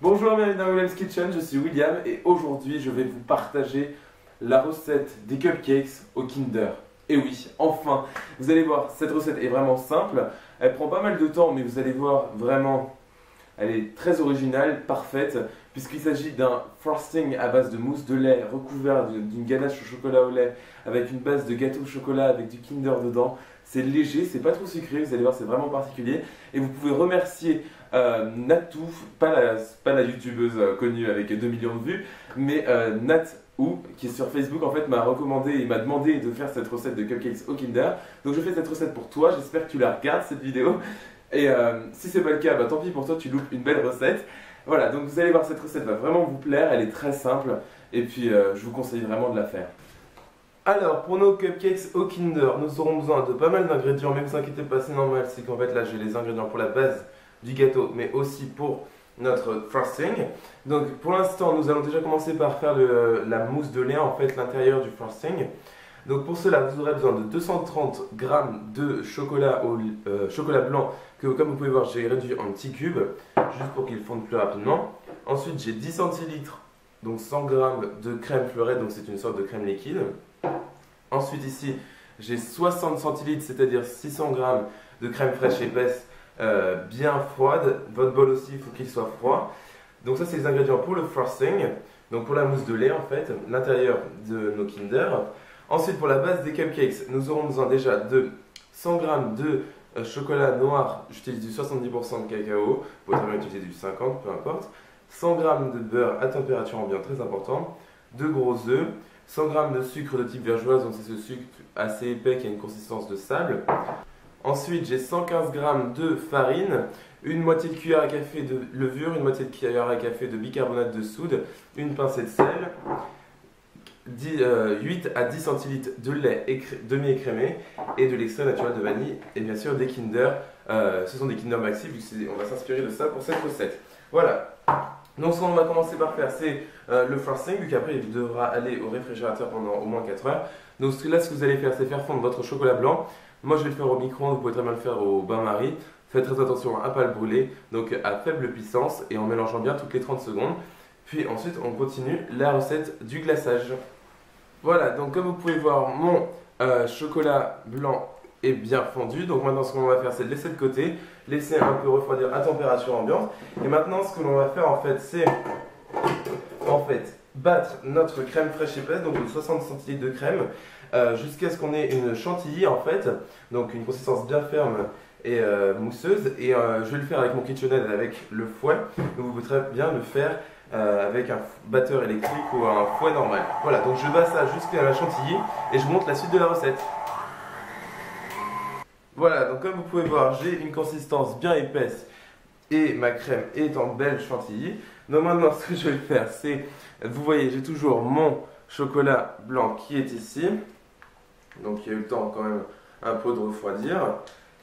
Bonjour, bienvenue dans William's Kitchen, je suis William et aujourd'hui je vais vous partager la recette des cupcakes au Kinder. Et oui, enfin, vous allez voir, cette recette est vraiment simple, elle prend pas mal de temps mais vous allez voir vraiment, elle est très originale, parfaite, puisqu'il s'agit d'un frosting à base de mousse de lait recouvert d'une ganache au chocolat au lait avec une base de gâteau au chocolat avec du Kinder dedans. C'est léger, c'est pas trop sucré, vous allez voir, c'est vraiment particulier. Et vous pouvez remercier Natou, pas la youtubeuse connue avec 2 millions de vues, mais Natou, qui est sur Facebook, en fait, m'a recommandé et m'a demandé de faire cette recette de cupcakes au Kinder. Donc je fais cette recette pour toi, j'espère que tu la regardes cette vidéo. Et si c'est pas le cas, bah, tant pis pour toi, tu loupes une belle recette. Voilà, donc vous allez voir, cette recette va vraiment vous plaire, elle est très simple. Et puis je vous conseille vraiment de la faire. Alors, pour nos cupcakes au Kinder, nous aurons besoin de pas mal d'ingrédients, mais ne vous inquiétez pas, c'est normal, c'est qu'en fait là j'ai les ingrédients pour la base du gâteau, mais aussi pour notre frosting. Donc pour l'instant, nous allons déjà commencer par faire la mousse de lait, en fait l'intérieur du frosting. Donc pour cela, vous aurez besoin de 230 g de chocolat chocolat blanc, que comme vous pouvez voir, j'ai réduit en petits cubes, juste pour qu'il fonde plus rapidement. Ensuite, j'ai 10 centilitres, donc 100 g de crème fleurette, donc c'est une sorte de crème liquide. Ensuite ici, j'ai 60 centilitres, c'est-à-dire 600 g de crème fraîche épaisse bien froide. Votre bol aussi, il faut qu'il soit froid. Donc ça, c'est les ingrédients pour le frosting, donc pour la mousse de lait en fait, l'intérieur de nos Kinder. Ensuite, pour la base des cupcakes, nous aurons besoin déjà de 100 g de chocolat noir, j'utilise du 70% de cacao, vous pouvez très bien utiliser du 50, peu importe. 100 g de beurre à température ambiante, très important. 2 gros œufs. 100 g de sucre de type vergeoise, donc c'est ce sucre assez épais qui a une consistance de sable. Ensuite, j'ai 115 g de farine, une moitié de cuillère à café de levure, une moitié de cuillère à café de bicarbonate de soude, une pincée de sel, 8 à 10 centilitres de lait demi-écrémé et de l'extrait naturel de vanille et bien sûr des Kinder. Ce sont des Kinder Maxi, vu qu'on va s'inspirer de ça pour cette recette. Voilà. Donc ce qu'on va commencer par faire, c'est le frosting, vu qu'après il devra aller au réfrigérateur pendant au moins 4 heures. Donc là, ce que vous allez faire, c'est faire fondre votre chocolat blanc. Moi je vais le faire au micro-ondes, vous pouvez très bien le faire au bain-marie. Faites très attention à ne pas le brûler, donc à faible puissance et en mélangeant bien toutes les 30 secondes. Puis ensuite on continue la recette du glaçage. Voilà, donc comme vous pouvez voir, mon chocolat blanc est bien fondu. Donc maintenant ce qu'on va faire, c'est le laisser de côté, laisser un peu refroidir à température ambiante. Et maintenant ce que l'on va faire en fait, c'est battre notre crème fraîche épaisse, donc 60 centilitres de crème, jusqu'à ce qu'on ait une chantilly en fait, donc une consistance bien ferme et mousseuse. Et je vais le faire avec mon KitchenAid, avec le fouet. Donc vous pouvez très bien le faire avec un batteur électrique ou un fouet normal. Voilà, donc je bats ça jusqu'à la chantilly et je vous montre la suite de la recette. Voilà, donc comme vous pouvez voir, j'ai une consistance bien épaisse et ma crème est en belle chantilly. Donc maintenant, ce que je vais faire, c'est, vous voyez, j'ai toujours mon chocolat blanc qui est ici. Donc il y a eu le temps quand même un peu de refroidir.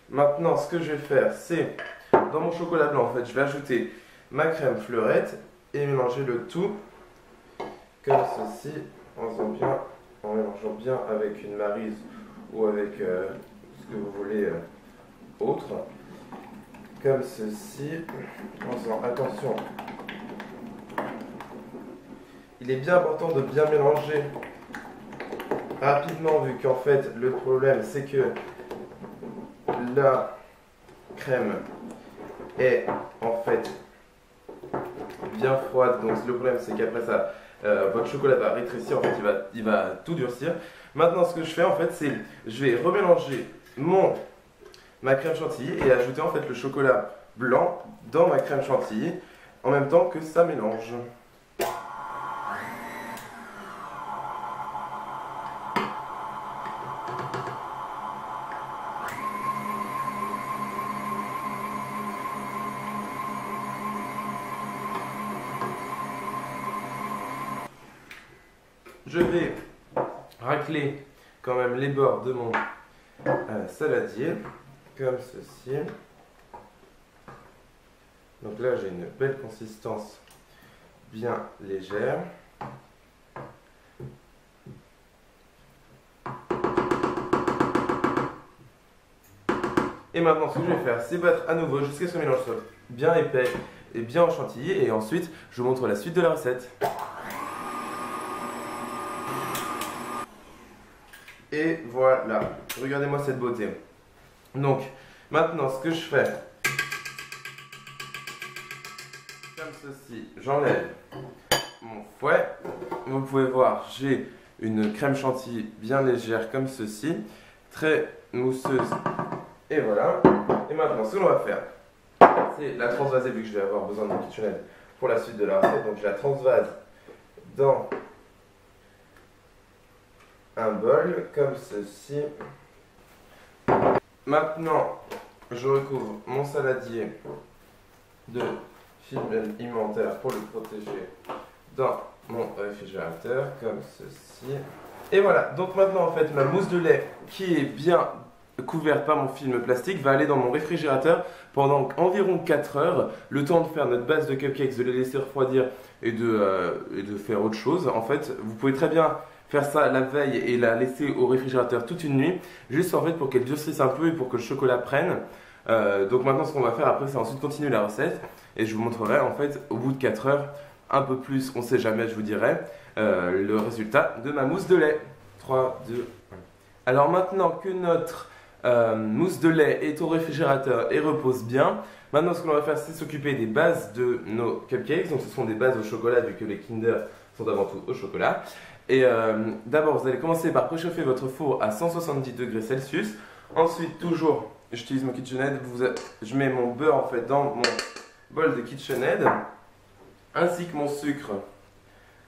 Maintenant, ce que je vais faire, c'est, dans mon chocolat blanc, en fait, je vais ajouter ma crème fleurette et mélanger le tout comme ceci, en mélangeant bien avec une maryse ou avec ce que vous voulez autre, comme ceci, en faisant attention. Il est bien important de bien mélanger rapidement, vu qu'en fait le problème c'est que la crème est en fait bien froide, donc le problème c'est qu'après ça votre chocolat va rétrécir, en fait il va tout durcir. Maintenant ce que je fais en fait, c'est je vais remélanger ma crème chantilly et ajouter en fait le chocolat blanc dans ma crème chantilly en même temps que ça mélange. Je vais racler quand même les bords de mon saladier, comme ceci. Donc là j'ai une belle consistance bien légère. Et maintenant, ce que je vais faire, c'est battre à nouveau jusqu'à ce que le mélange soit bien épais et bien en chantilly. Et ensuite, je vous montre la suite de la recette. Et voilà, regardez-moi cette beauté. Donc, maintenant, ce que je fais, comme ceci, j'enlève mon fouet. Vous pouvez voir, j'ai une crème chantilly bien légère comme ceci, très mousseuse. Et voilà. Et maintenant, ce que l'on va faire, c'est la transvaser, vu que je vais avoir besoin de mon KitchenAid pour la suite de la recette. Donc, je la transvase dans un bol comme ceci. Maintenant, je recouvre mon saladier de film alimentaire pour le protéger dans mon réfrigérateur comme ceci. Et voilà, donc maintenant en fait ma mousse de lait qui est bien couverte par mon film plastique va aller dans mon réfrigérateur pendant environ 4 heures, le temps de faire notre base de cupcakes, de les laisser refroidir et de faire autre chose. En fait, vous pouvez très bien faire ça la veille et la laisser au réfrigérateur toute une nuit, juste en fait pour qu'elle durcisse un peu et pour que le chocolat prenne. Donc maintenant ce qu'on va faire après c'est ensuite continuer la recette et je vous montrerai en fait au bout de 4 heures, un peu plus, on sait jamais, je vous dirai le résultat de ma mousse de lait. 3, 2, 1. Alors maintenant que notre mousse de lait est au réfrigérateur et repose bien, maintenant ce que l'on va faire c'est s'occuper des bases de nos cupcakes. Donc ce sont des bases au chocolat vu que les Kinder sont avant tout au chocolat. Et d'abord vous allez commencer par préchauffer votre four à 170 degrés Celsius. Ensuite toujours, j'utilise mon KitchenAid, je mets mon beurre en fait dans mon bol de KitchenAid, ainsi que mon sucre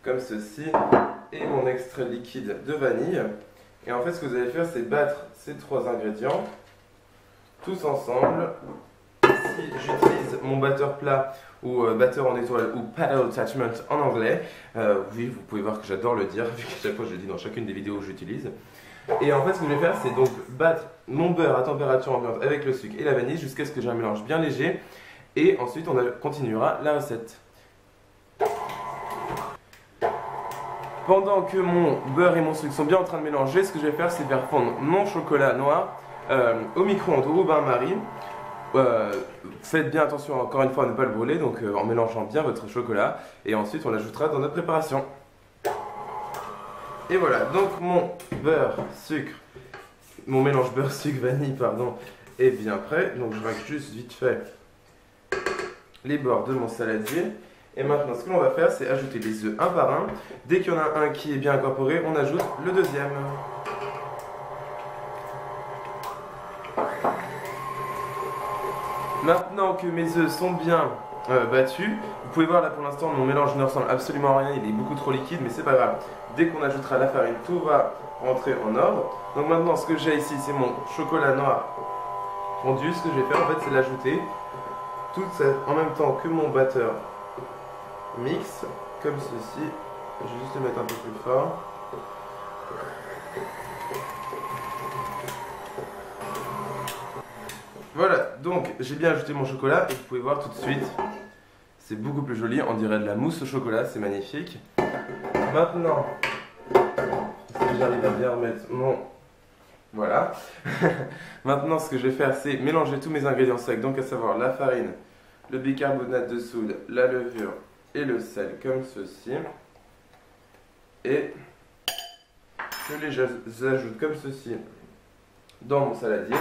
comme ceci et mon extrait liquide de vanille. Et en fait ce que vous allez faire c'est battre ces trois ingrédients tous ensemble. Si j'utilise mon batteur plat ou batteur en étoile ou paddle attachment en anglais, oui vous pouvez voir que j'adore le dire vu qu'à chaque fois je le dis dans chacune des vidéos que j'utilise. Et en fait ce que je vais faire c'est donc battre mon beurre à température ambiante avec le sucre et la vanille jusqu'à ce que j'ai un mélange bien léger et ensuite on continuera la recette. Pendant que mon beurre et mon sucre sont bien en train de mélanger, ce que je vais faire c'est faire fondre mon chocolat noir au micro-ondes ou au bain-marie. Faites bien attention encore une fois à ne pas le brûler, donc en mélangeant bien votre chocolat et ensuite on l'ajoutera dans notre préparation. Et voilà, donc mon beurre, sucre, mon mélange beurre, sucre, vanille, pardon, est bien prêt. Donc je racle juste vite fait les bords de mon saladier. Et maintenant ce que l'on va faire c'est ajouter les œufs un par un. Dès qu'il y en a un qui est bien incorporé, on ajoute le deuxième. Maintenant que mes œufs sont bien battus, vous pouvez voir là pour l'instant mon mélange ne ressemble absolument à rien, il est beaucoup trop liquide mais c'est pas grave. Dès qu'on ajoutera la farine, tout va rentrer en ordre. Donc maintenant ce que j'ai ici c'est mon chocolat noir fondu. Ce que je vais faire en fait c'est l'ajouter tout ça en même temps que mon batteur mix comme ceci. Je vais juste le mettre un peu plus fort. Voilà, donc j'ai bien ajouté mon chocolat et vous pouvez voir tout de suite, c'est beaucoup plus joli, on dirait de la mousse au chocolat, c'est magnifique. Maintenant, si j'arrive à bien remettre mon... Voilà. Maintenant ce que je vais faire c'est mélanger tous mes ingrédients secs, donc à savoir la farine, le bicarbonate de soude, la levure et le sel comme ceci. Et je les ajoute comme ceci dans mon saladier.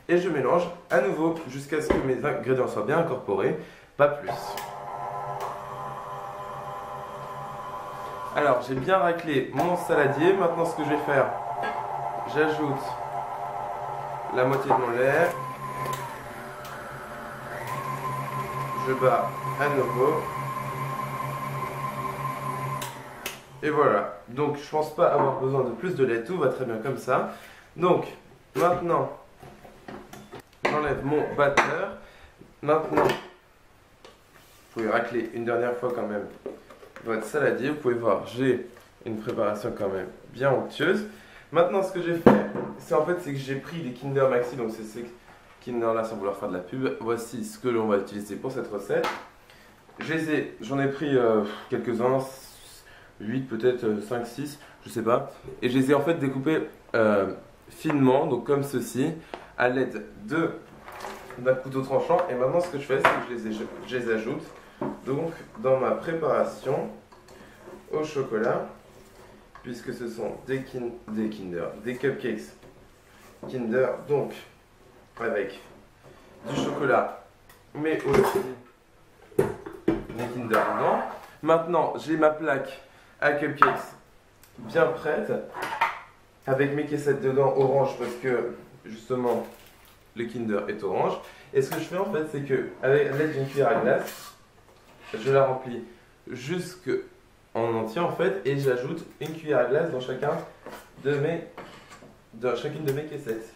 Et je mélange à nouveau jusqu'à ce que mes ingrédients soient bien incorporés, pas plus. Alors j'ai bien raclé mon saladier, maintenant ce que je vais faire, j'ajoute la moitié de mon lait, je bats à nouveau, et voilà. Donc je pense pas avoir besoin de plus de lait, tout va très bien comme ça. Donc maintenant... j'enlève mon batteur. Maintenant, vous pouvez racler une dernière fois quand même votre saladier. Vous pouvez voir, j'ai une préparation quand même bien onctueuse. Maintenant, ce que j'ai fait, c'est en fait que j'ai pris des Kinder Maxi, donc c'est ces Kinder là sans vouloir faire de la pub. Voici ce que l'on va utiliser pour cette recette. J'en ai pris quelques-uns, 8 peut-être, 5, 6, je sais pas. Et je les ai en fait découpés finement, donc comme ceci, à l'aide de d'un couteau tranchant. Et maintenant, ce que je fais, c'est que je les ajoute donc dans ma préparation au chocolat, puisque ce sont des cupcakes Kinder, donc avec du chocolat, mais aussi des Kinder dedans. Maintenant, j'ai ma plaque à cupcakes bien prête, avec mes caissettes dedans orange, parce que justement le Kinder est orange. Et ce que je fais en fait, c'est que avec l'aide d'une cuillère à glace, je la remplis jusqu'en entier en fait, et j'ajoute une cuillère à glace dans chacune de mes caissettes.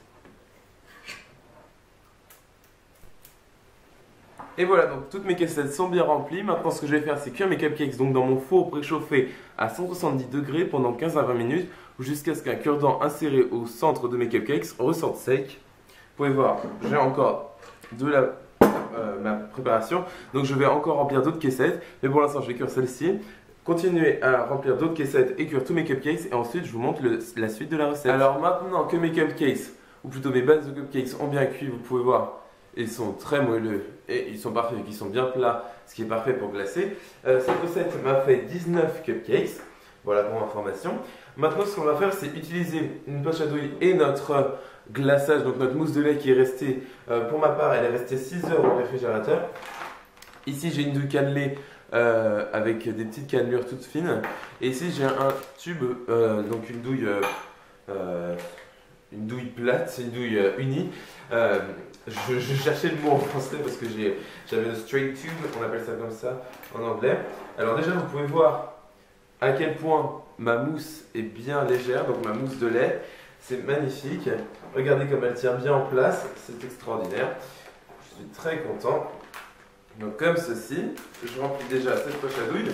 Et voilà, donc toutes mes caissettes sont bien remplies. Maintenant, ce que je vais faire, c'est cuire mes cupcakes donc dans mon four préchauffé à 170 degrés pendant 15 à 20 minutes, jusqu'à ce qu'un cure-dent inséré au centre de mes cupcakes ressorte sec. Vous pouvez voir, j'ai encore de ma préparation, donc je vais encore remplir d'autres caissettes, mais pour l'instant, je vais cuire celle-ci. Continuer à remplir d'autres caissettes et cuire tous mes cupcakes, et ensuite je vous montre la suite de la recette. Alors maintenant que mes cupcakes, ou plutôt mes bases de cupcakes ont bien cuit, vous pouvez voir, ils sont très moelleux et ils sont parfaits, ils sont bien plats, ce qui est parfait pour glacer. Cette recette m'a fait 19 cupcakes, voilà pour information. Maintenant, ce qu'on va faire, c'est utiliser une poche à douille et notre glaçage, donc notre mousse de lait qui est restée, pour ma part, elle est restée 6 heures au réfrigérateur. Ici, j'ai une douille cannelée avec des petites cannelures toutes fines. Et ici, j'ai un tube, donc une douille plate, c'est une douille unie. Je cherchais le mot en français parce que j'avais le straight tube, on appelle ça comme ça en anglais. Alors déjà, vous pouvez voir à quel point ma mousse est bien légère, donc ma mousse de lait, c'est magnifique. Regardez comme elle tient bien en place, c'est extraordinaire. Je suis très content. Donc comme ceci, je remplis déjà cette poche à douille.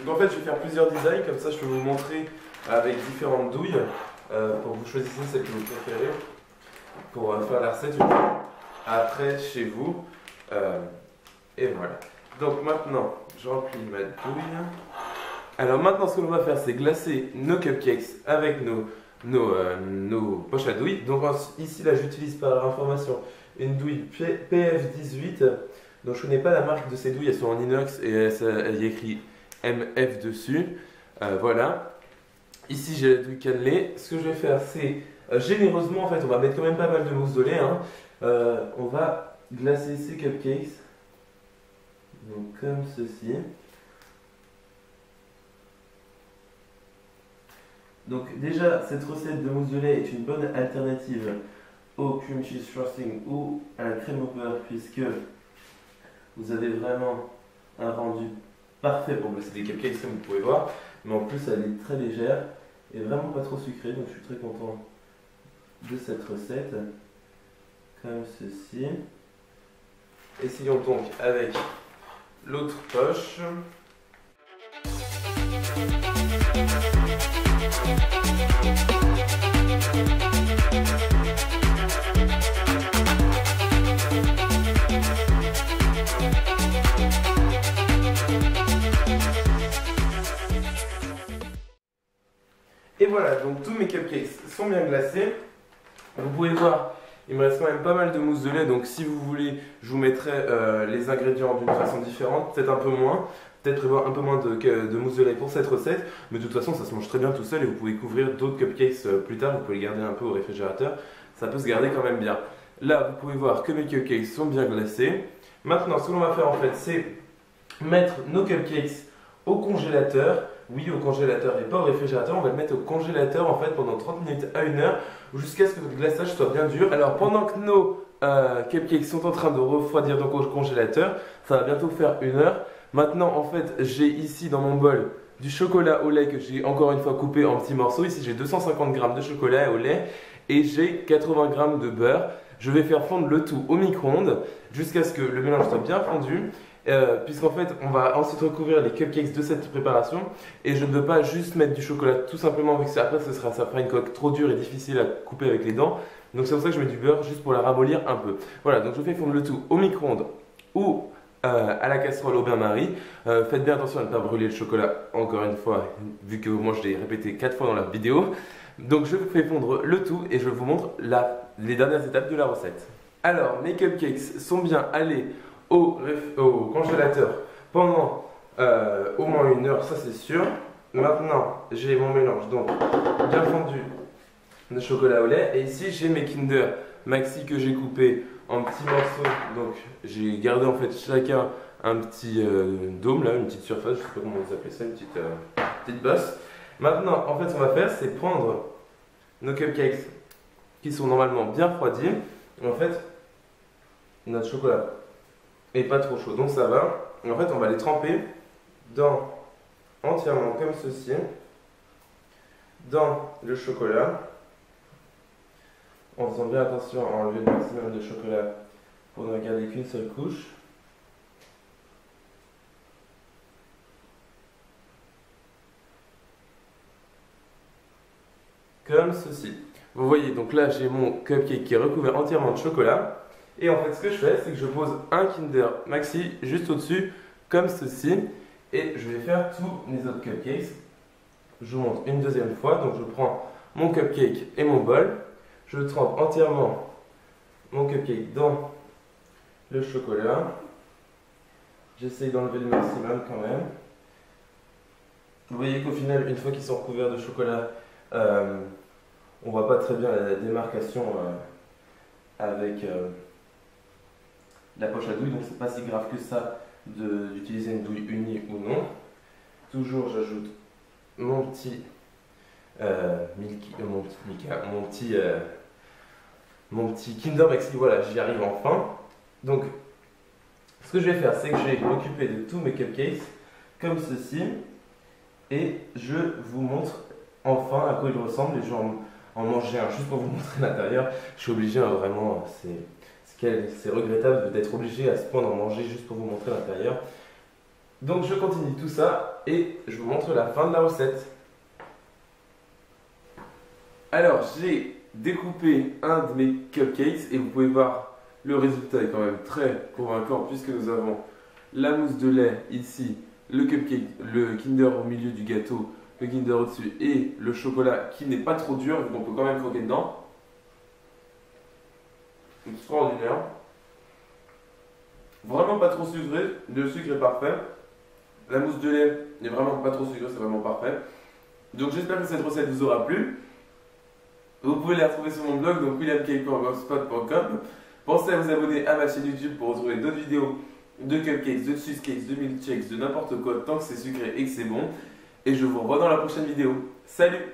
Donc en fait, je vais faire plusieurs designs, comme ça je peux vous montrer avec différentes douilles pour que vous choisissiez celle que vous préférez pour faire la recette après chez vous. Et voilà. Donc maintenant, je remplis ma douille. Alors maintenant, ce que l'on va faire, c'est glacer nos cupcakes avec nos poches à douille. Donc ici, là, j'utilise par information une douille PF18. Donc je ne connais pas la marque de ces douilles, elles sont en inox et il y a écrit MF dessus. Voilà. Ici, j'ai la douille cannelée. Ce que je vais faire, c'est généreusement, en fait, on va mettre quand même pas mal de mousse de lait. Hein. On va glacer ces cupcakes. Donc comme ceci. Donc déjà, cette recette de mousse de lait est une bonne alternative au cream cheese frosting ou à la crème au beurre, puisque vous avez vraiment un rendu parfait pour glacer des cupcakes comme vous pouvez voir. Mais en plus, elle est très légère et vraiment pas trop sucrée, donc je suis très content de cette recette. Comme ceci. Essayons donc avec l'autre poche. Et voilà, donc tous mes cupcakes sont bien glacés. Vous pouvez voir, il me reste quand même pas mal de mousse de lait, donc si vous voulez, je vous mettrai les ingrédients d'une façon différente, peut-être un peu moins. Peut-être prévoir un peu moins de mousse de lait pour cette recette, mais de toute façon ça se mange très bien tout seul et vous pouvez couvrir d'autres cupcakes plus tard, vous pouvez les garder un peu au réfrigérateur, ça peut se garder quand même bien. Là vous pouvez voir que mes cupcakes sont bien glacés. Maintenant ce que l'on va faire en fait c'est mettre nos cupcakes au congélateur, oui au congélateur et pas au réfrigérateur, on va le mettre au congélateur en fait pendant 30 minutes à 1 heure jusqu'à ce que le glaçage soit bien dur. Alors pendant que nos cupcakes sont en train de refroidir donc au congélateur, ça va bientôt faire 1 heure. Maintenant, en fait, j'ai ici dans mon bol du chocolat au lait que j'ai encore une fois coupé en petits morceaux. Ici, j'ai 250 g de chocolat au lait et j'ai 80 g de beurre. Je vais faire fondre le tout au micro-ondes jusqu'à ce que le mélange soit bien fondu. Puisqu'en fait, on va ensuite recouvrir les cupcakes de cette préparation. Et je ne veux pas juste mettre du chocolat tout simplement parce que après, ça fera une coque trop dure et difficile à couper avec les dents. Donc c'est pour ça que je mets du beurre juste pour la ramollir un peu. Voilà, donc je fais fondre le tout au micro-ondes ou à la casserole au bain-marie. Faites bien attention à ne pas brûler le chocolat, encore une fois, vu que moi je l'ai répété 4 fois dans la vidéo. Donc je fais fondre le tout et je vous montre les dernières étapes de la recette. Alors, mes cupcakes sont bien allés au congélateur pendant au moins 1 heure, ça c'est sûr. Maintenant, j'ai mon mélange, donc bien fondu de chocolat au lait. Et ici, j'ai mes Kinder Maxi que j'ai coupés en petits morceaux. Donc, j'ai gardé en fait chacun un petit dôme, là, une petite surface, je sais pas comment vous appelez ça, une petite bosse. Maintenant, en fait, ce qu'on va faire, c'est prendre nos cupcakes qui sont normalement bien refroidis. Et en fait, notre chocolat est pas trop chaud, donc ça va. Et en fait, on va les tremper entièrement comme ceci, dans le chocolat, en faisant bien attention à enlever le maximum de chocolat pour ne garder qu'une seule couche. Comme ceci. Vous voyez, donc là j'ai mon cupcake qui est recouvert entièrement de chocolat. Et en fait, ce que je fais, c'est que je pose un Kinder Maxi juste au-dessus, comme ceci. Et je vais faire tous mes autres cupcakes. Je vous montre une deuxième fois. Donc je prends mon cupcake et mon bol. Je trempe entièrement mon cupcake dans le chocolat. J'essaye d'enlever le maximum quand même. Vous voyez qu'au final, une fois qu'ils sont recouverts de chocolat, on voit pas très bien la démarcation avec la poche à douille, donc c'est pas si grave que ça d'utiliser une douille unie ou non. Toujours j'ajoute mon petit mon petit Kinder Maxi, voilà, j'y arrive enfin. Donc ce que je vais faire, c'est que je vais m'occuper de tous mes cupcakes comme ceci et je vous montre enfin à quoi ils ressemblent. Et je vais en manger un juste pour vous montrer l'intérieur. Je suis obligé, hein, vraiment, c'est regrettable d'être obligé à ce point d'en manger juste pour vous montrer l'intérieur. Donc je continue tout ça et je vous montre la fin de la recette. Alors j'ai découpé un de mes cupcakes et vous pouvez voir le résultat est quand même très convaincant puisque nous avons la mousse de lait ici, le cupcake, le Kinder au milieu du gâteau, le Kinder au-dessus et le chocolat qui n'est pas trop dur, donc on peut quand même croquer dedans. Extraordinaire. Vraiment pas trop sucré, le sucre est parfait. La mousse de lait n'est vraiment pas trop sucrée, c'est vraiment parfait. Donc j'espère que cette recette vous aura plu. Vous pouvez la retrouver sur mon blog, donc williamcake.blogspot.com. Pensez à vous abonner à ma chaîne YouTube pour retrouver d'autres vidéos de cupcakes, de cheesecakes, de milkshakes, de n'importe quoi, tant que c'est sucré et que c'est bon. Et je vous revois dans la prochaine vidéo. Salut!